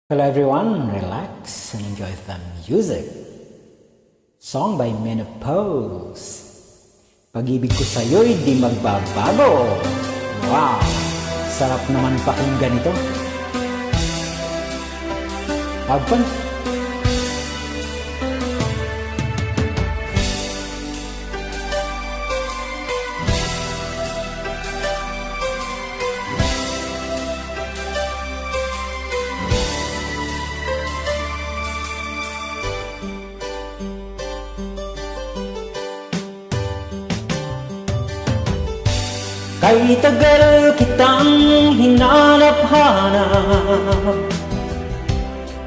Hello everyone, relax and enjoy the music. Song by Menopause. Pag-ibig ko sa'yo'y di magbabago. Wow, sarap naman pakinggan ito. Have fun. Kay tagal kitang hinanap-hanap,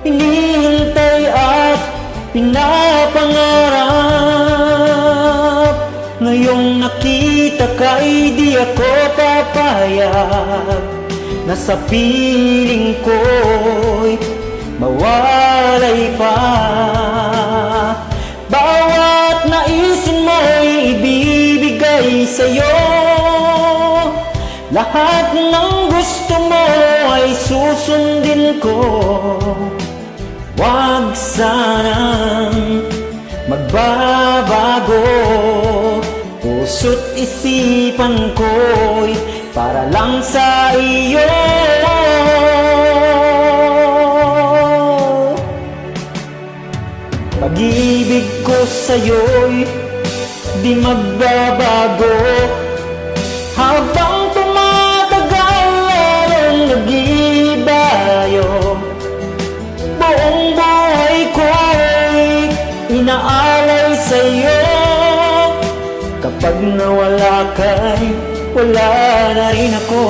hinihintay at pinapangarap. Ngayong nakita ka'y di ako papayag na sa piling ko'y mawalay pa. Bawat naisin mo'y ibibigay sa'yo, lahat ng gusto mo ay susundin ko. Huwag sanang magbabago, puso't isipan ko'y para lang sa iyo. Pag-ibig ko sa'yo'y di magbabago, habang tumatagal lalong nag-iibayo. Buong buhay ko'y inaalay sa'yo. Kapag nawala ka'y wala na rin ako.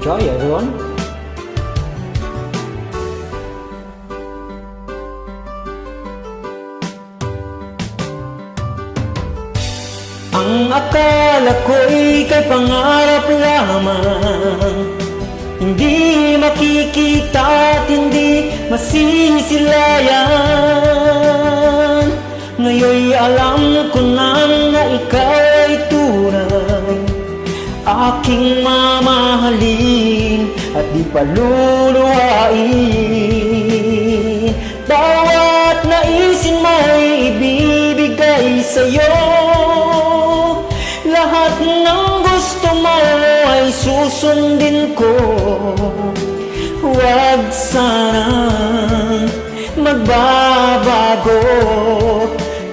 Enjoy everyone. Ang akala ko'y kay pangarap lamang, hindi makikita at hindi masisilayan. Ngayon'y alam ko na ikaw ay tunay, aking mamahalin at di paluluhain. Bawat naisin mo'y ibibigay sa'yo, lahat ng gusto mo ay susundin ko. Huwag sanang magbabago,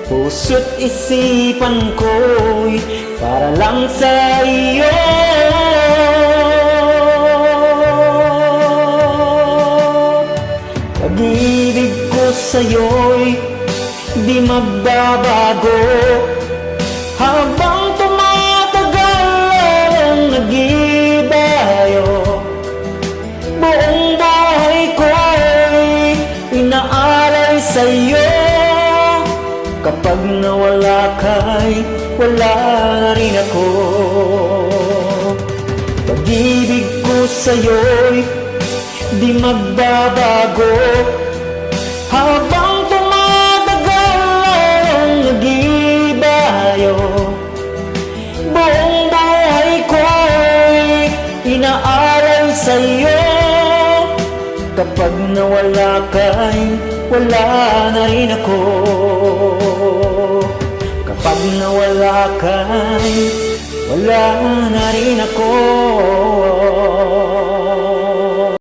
puso't isipan ko'y para lang sa iyo. Pag-ibig ko sa'yo'y di magbabago, habang tumatagal lalong nag-iibayo. Buong buhay ko'y inaalay sa'yo. Kapag nawala ka'y wala na rin ako. Pag-ibig ko sa'yo'y di magbabago, habang tumatagal lalong nag-iibayo. Buong buhay ko'y inaalay sa'yo. Kapag nawala ka'y wala na rin ako. Kapag nawala ka'y wala na rin ako.